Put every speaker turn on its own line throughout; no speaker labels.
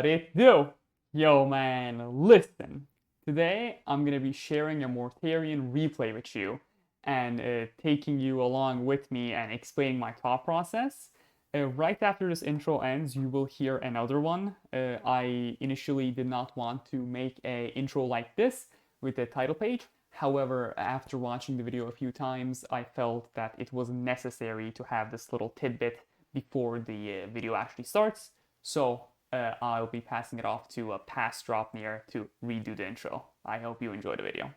What it do? Yo man, listen. Today I'm gonna be sharing a Mortarion replay with you and taking you along with me and explaining my thought process. Right after this intro ends, you will hear another one. I initially did not want to make an intro like this with a title page. However, after watching the video a few times, I felt that it was necessary to have this little tidbit before the video actually starts. So I'll be passing it off to past Draupnir to redo the intro. I hope you enjoy the video.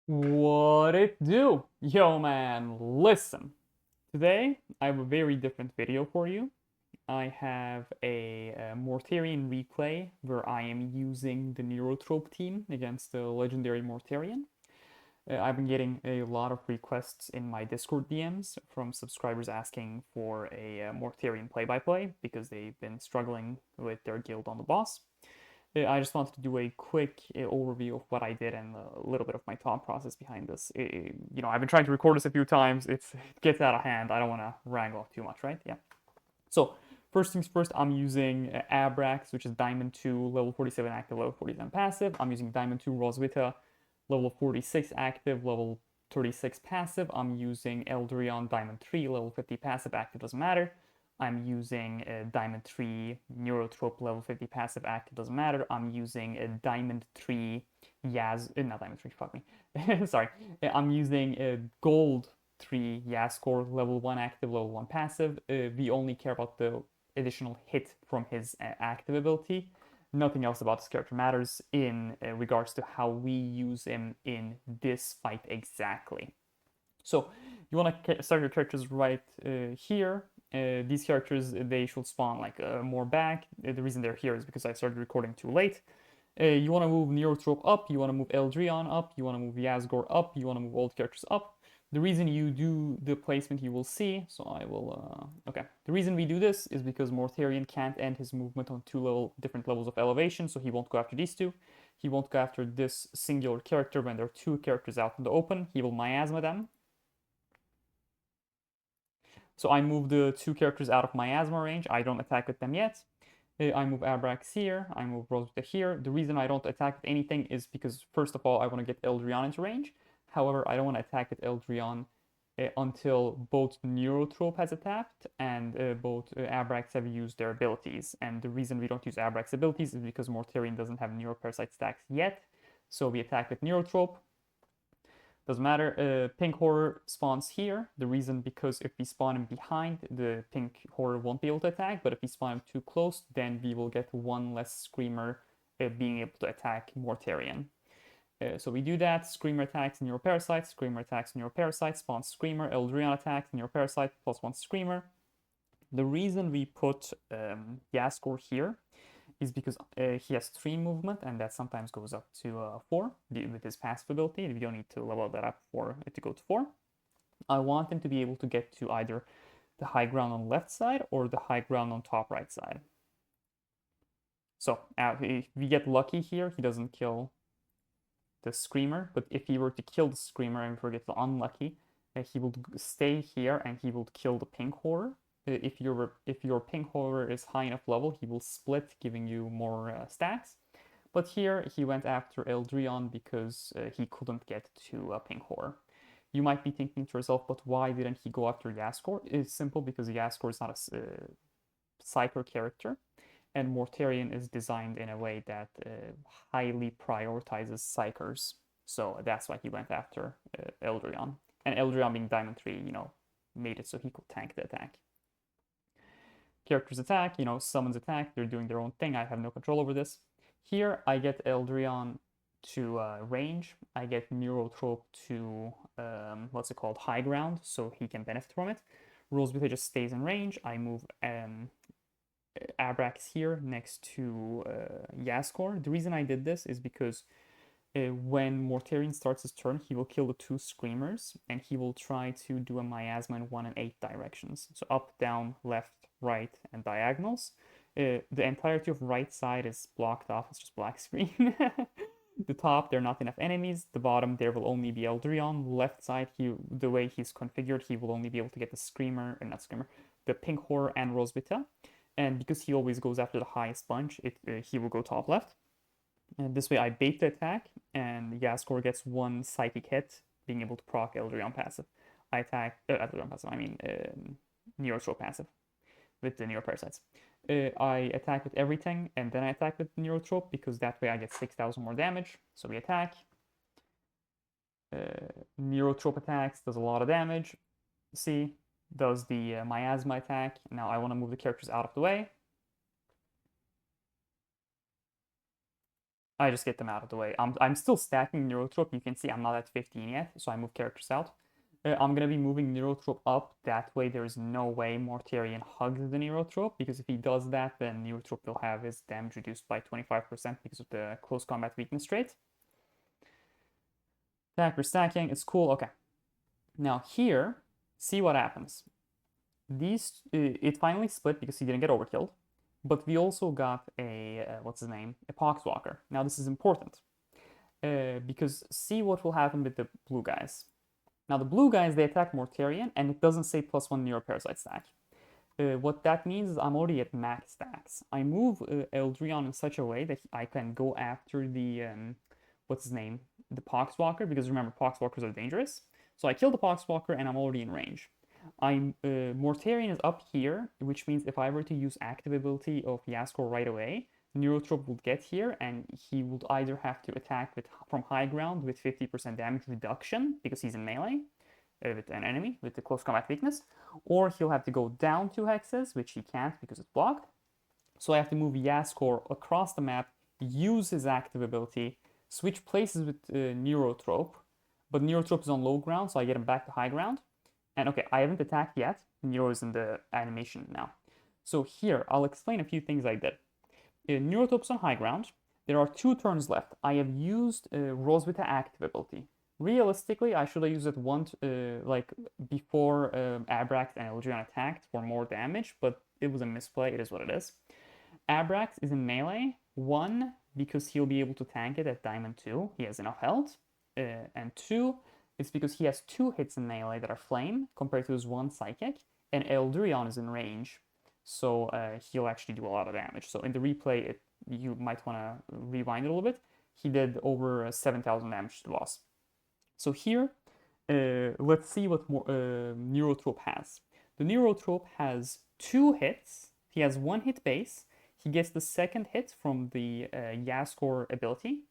What it do? Yo man, listen. Today I have a very different video for you. I have a Mortarion replay where I am using the neurothrope team against the legendary Mortarion. I've been getting a lot of requests in my Discord DMs from subscribers asking for a Mortarion play-by-play because they've been struggling with their guild on the boss. I just wanted to do a quick overview of what I did and a little bit of my thought process behind this. I've been trying to record this a few times. It gets out of hand. I don't want to wrangle too much, right? Yeah. So first things first, I'm using Abrax, which is Diamond 2, level 47 active, level 47 passive. I'm using Diamond 2 Roswitha, level 46 active, level 36 passive. I'm using Eldrion Diamond 3, level 50 passive, active, doesn't matter. I'm using a Diamond 3 Neurothrope, level 50 passive, active, doesn't matter. I'm using a Diamond 3 not Diamond 3, fuck me. Sorry. I'm using a Gold 3 Yaskor, level 1 active, level 1 passive. We only care about the additional hit from his active ability. Nothing else about this character matters in regards to how we use him in this fight exactly. So you want to start your characters right here. These characters, they should spawn like more back. The reason they're here is because I started recording too late. You want to move Neurothrope up, you want to move Eldrion up, you want to move Yasgor up, you want to move all the characters up. The reason you do the placement you will see, so I will, okay. The reason we do this is because Mortarion can't end his movement on different levels of elevation, so he won't go after these two. He won't go after this singular character when there are two characters out in the open. He will miasma them. So I move the two characters out of miasma range. I don't attack with them yet. I move Abrax here, I move Roswitha here. The reason I don't attack with anything is because, first of all, I want to get Eldrion into range. However, I don't want to attack with Eldrion until both Neurothrope has attacked and both Abrax have used their abilities. And the reason we don't use Abrax abilities is because Mortarion doesn't have Neuroparasite stacks yet. So we attack with Neurothrope. Doesn't matter. Pink Horror spawns here. The reason because if we spawn him behind, the Pink Horror won't be able to attack. But if we spawn him too close, then we will get one less Screamer being able to attack Mortarion. So we do that. Screamer attacks Neuroparasite. Screamer attacks Neuroparasite. Spawns Screamer. Eldrion attacks Neuroparasite +1 Screamer. The reason we put Yaskor here is because he has 3 movement, and that sometimes goes up to 4 with his passive ability. We don't need to level that up for it to go to 4. I want him to be able to get to either the high ground on the left side or the high ground on top right side. So if we get lucky here, he doesn't kill the Screamer, but if he were to kill the Screamer and if we get unlucky, he will stay here and he will kill the Pink Horror. If your Pink Horror is high enough level, he will split, giving you more stacks. But here he went after Eldrion because he couldn't get to Pink Horror. You might be thinking to yourself, but why didn't he go after Yaskor? It's simple because Yaskor is not a Psyker character, and Mortarion is designed in a way that highly prioritizes Psykers. So that's why he went after Eldrion. And Eldrion being Diamond 3, made it so he could tank the attack. Characters attack, summons attack, they're doing their own thing. I have no control over this. Here, I get Eldrion to range. I get Neurothrope to, high ground, so he can benefit from it. Roswitha just stays in range. I move Abrax here next to Yaskor. The reason I did this is because when Mortarion starts his turn, he will kill the 2 Screamers, and he will try to do a miasma in 1 and 8 directions. So up, down, left, right, and diagonals. The entirety of right side is blocked off. It's just black screen. The top, there are not enough enemies. The bottom, there will only be Eldrion. Left side, the way he's configured, he will only be able to get the Screamer, the Pink Horror and Roswitha. And because he always goes after the highest bunch, he will go top left. And this way I bait the attack, and Yaskor gets one psychic hit, being able to proc Eldrion passive. I attack, Eldrion passive, I mean Neurothrope passive with the Neuroparasites. I attack with everything, and then I attack with Neurothrope, because that way I get 6,000 more damage. So we attack. Neurothrope attacks, does a lot of damage. See, does the miasma attack. Now I want to move the characters out of the way. I just get them out of the way. I'm still stacking Neurothrope. You can see I'm not at 15 yet, so I move characters out. I'm going to be moving Neurothrope up. That way there's no way Mortarion hugs the Neurothrope, because if he does that, then Neurothrope will have his damage reduced by 25% because of the close combat weakness trait. Attacker stacking, it's cool. Okay. Now here, see what happens. It finally split because he didn't get overkilled. But we also got a, what's his name? A Poxwalker. Now this is important. Because see what will happen with the blue guys. Now the blue guys, they attack Mortarion, and it doesn't say +1 Neuroparasite stack. What that means is I'm already at max stacks. I move Eldrion in such a way that I can go after the, what's his name? The Poxwalker, because remember, Poxwalkers are dangerous. So I kill the Poxwalker and I'm already in range. Mortarion is up here, which means if I were to use active ability of Yaskor right away, Neurothrope would get here, and he would either have to attack from high ground with 50% damage reduction, because he's in melee with an enemy with the close combat weakness, or he'll have to go down 2 hexes, which he can't because it's blocked. So I have to move Yaskor across the map, use his active ability, switch places with Neurothrope, but Neurothrope is on low ground, so I get him back to high ground. And okay, I haven't attacked yet. Neuro is in the animation now. So here, I'll explain a few things I did. Neurothrope's on high ground. There are 2 turns left. I have used Roswitha active ability. Realistically, I should have used it once, like before Abrax and Eldrion attacked for more damage, but it was a misplay. It is what it is. Abrax is in melee. 1, because he'll be able to tank it at Diamond 2. He has enough health. And 2, it's because he has 2 hits in melee that are flame compared to his 1 psychic, and Eldrion is in range, so he'll actually do a lot of damage. So in the replay, you might want to rewind it a little bit. He did over 7,000 damage to the boss. So here, let's see what Neurothrope has. The Neurothrope has 2 hits. He has 1 hit base. He gets the second hit from the Yaskor ability.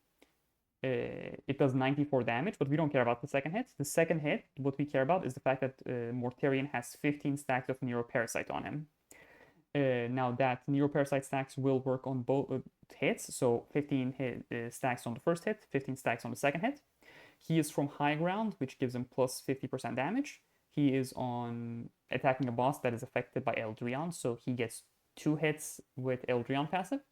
It does 94 damage, but we don't care about the second hit. The second hit, what we care about is the fact that Mortarion has 15 stacks of Neuroparasite on him. Now that Neuroparasite stacks will work on both hits, so 15 stacks on the first hit, 15 stacks on the second hit. He is from high ground, which gives him plus 50% damage. He is on attacking a boss that is affected by Eldrion, so he gets 2 hits with Eldrion passive.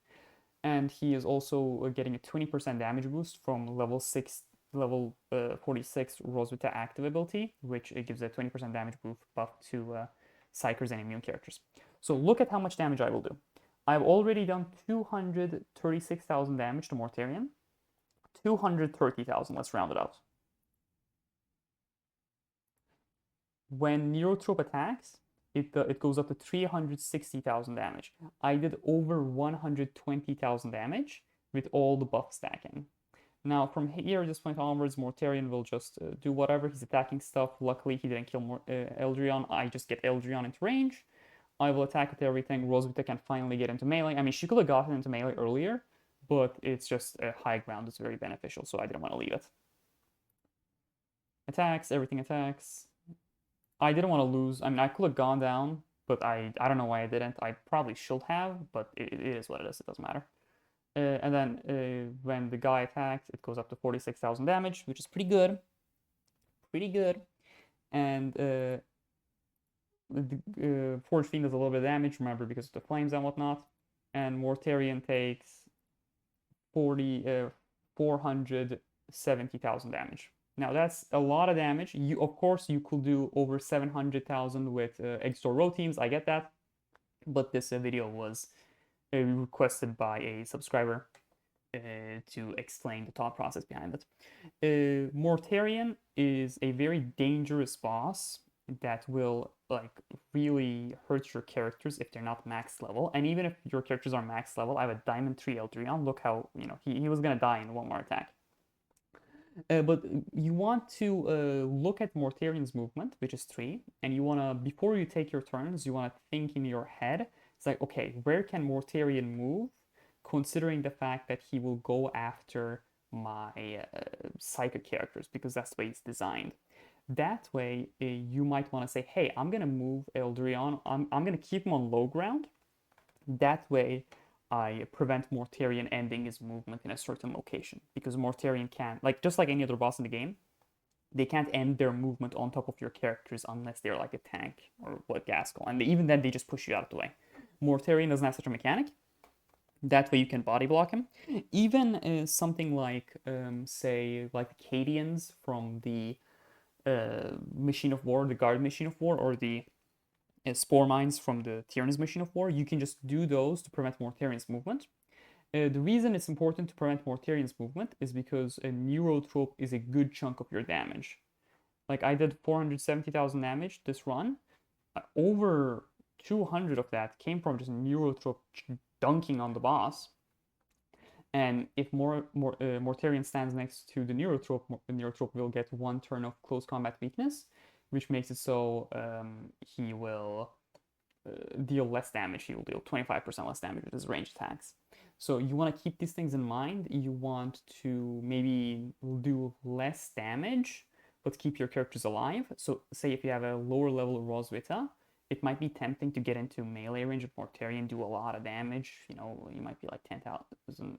And he is also getting a 20% damage boost from level 46 Roswitha active ability, which it gives a 20% damage buff to Psychers and immune characters. So look at how much damage I will do. I've already done 236,000 damage to Mortarion. 230,000, let's round it out. When Neurothrope attacks, it goes up to 360,000 damage. I did over 120,000 damage with all the buff stacking. Now from here, this point onwards, Mortarion will just do whatever. He's attacking stuff. Luckily, he didn't kill Eldrion. I just get Eldrion into range. I will attack with everything. Roswitha can finally get into melee. I mean, she could have gotten into melee earlier, but it's just high ground. It's very beneficial, so I didn't want to leave it. Attacks, everything attacks. I didn't want to lose. I mean, I could have gone down, but I don't know why I didn't. I probably should have, but it is what it is. It doesn't matter. And then when the guy attacks, it goes up to 46,000 damage, which is pretty good. Pretty good. And the Forge Fiend does a little bit of damage, remember, because of the flames and whatnot. And Mortarion takes 470,000 damage. Now that's a lot of damage. Of course, you could do over 700,000 with Exor row teams. I get that, but this video was requested by a subscriber to explain the thought process behind it. Mortarion is a very dangerous boss that will like really hurt your characters if they're not max level. And even if your characters are max level, I have a Diamond 3 Eldrion. Look how, he was gonna die in one more attack. But you want to look at Mortarion's movement, which is 3, and you want to, before you take your turns, you want to think in your head. It's like, okay, where can Mortarion move, considering the fact that he will go after my psychic characters, because that's the way it's designed. That way, you might want to say, hey, I'm going to move Eldrion. I'm going to keep him on low ground. That way, I prevent Mortarion ending his movement in a certain location, because Mortarion can, like just like any other boss in the game, they can't end their movement on top of your characters unless they're like a tank or what Gaskell, and even then they just push you out of the way. Mortarion doesn't have such a mechanic. That way you can body block him. Even something like, say, like the Cadians from the Machine of War, the Guard Machine of War, or the Spore Mines from the Tyrannus Machine of War, you can just do those to prevent Mortarion's movement. The reason it's important to prevent Mortarion's movement is because a neurothrope is a good chunk of your damage. Like I did 470,000 damage this run. Over 200 of that came from just neurothrope dunking on the boss. And if Mortarion stands next to the neurothrope will get 1 turn of close combat weakness, which makes it so he will deal less damage. He will deal 25% less damage with his ranged attacks. So you want to keep these things in mind. You want to maybe do less damage, but keep your characters alive. So say if you have a lower level Roswitha, it might be tempting to get into melee range of Mortarion, do a lot of damage. You might be like 10,000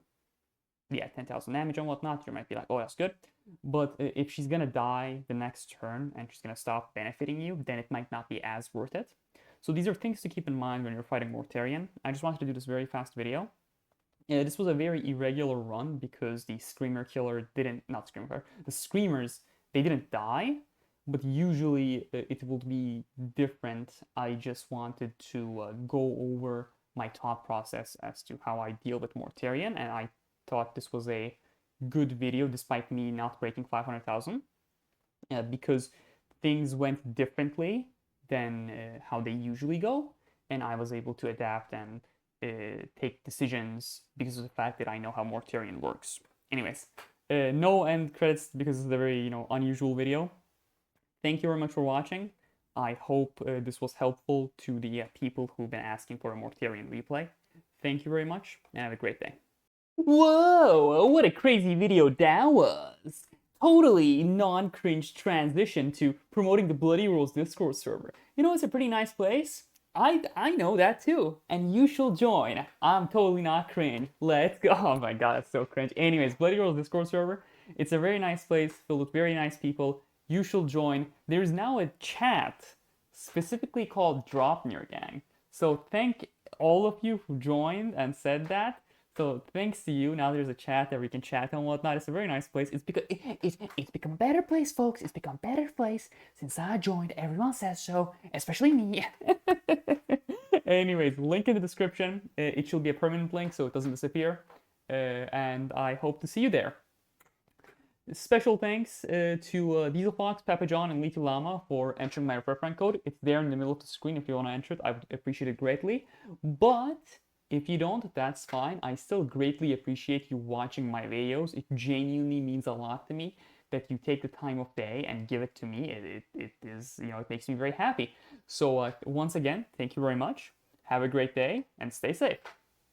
damage and whatnot. You might be like, oh, that's good. But if she's gonna die the next turn and she's gonna stop benefiting you, then it might not be as worth it. So these are things to keep in mind when you're fighting Mortarion. I just wanted to do this very fast video. This was a very irregular run because the Screamer Killer the Screamers, they didn't die, but usually it will be different. I just wanted to go over my thought process as to how I deal with Mortarion, and I thought this was a good video despite me not breaking 500,000 because things went differently than how they usually go, and I was able to adapt and take decisions because of the fact that I know how Mortarion works. Anyways, no end credits because it's a very unusual video. Thank you very much for watching. I hope this was helpful to the people who've been asking for a Mortarion replay. Thank you very much, and have a great day. Whoa, what a crazy video that was! Totally non-cringe transition to promoting the Bloody Rolls Discord server. It's a pretty nice place. I know that too, and you shall join. I'm totally not cringe. Let's go. Oh my god, that's so cringe. Anyways, Bloody Rolls Discord server. It's a very nice place filled with very nice people. You shall join. There's now a chat specifically called Draupnir Gang. So thank all of you who joined and said that. So thanks to you, now there's a chat that we can chat and whatnot. It's a very nice place. It's become a better place, folks. It's become a better place since I joined. Everyone says so, especially me. Anyways, link in the description. It should be a permanent link so it doesn't disappear. And I hope to see you there. Special thanks to Dieselfox, Papa John, and Leetu Lama for entering my reference code. It's there in the middle of the screen if you want to enter it. I would appreciate it greatly. But if you don't, that's fine. I still greatly appreciate you watching my videos. It genuinely means a lot to me that you take the time of day and give it to me. It is, it makes me very happy. So once again, thank you very much. Have a great day and stay safe.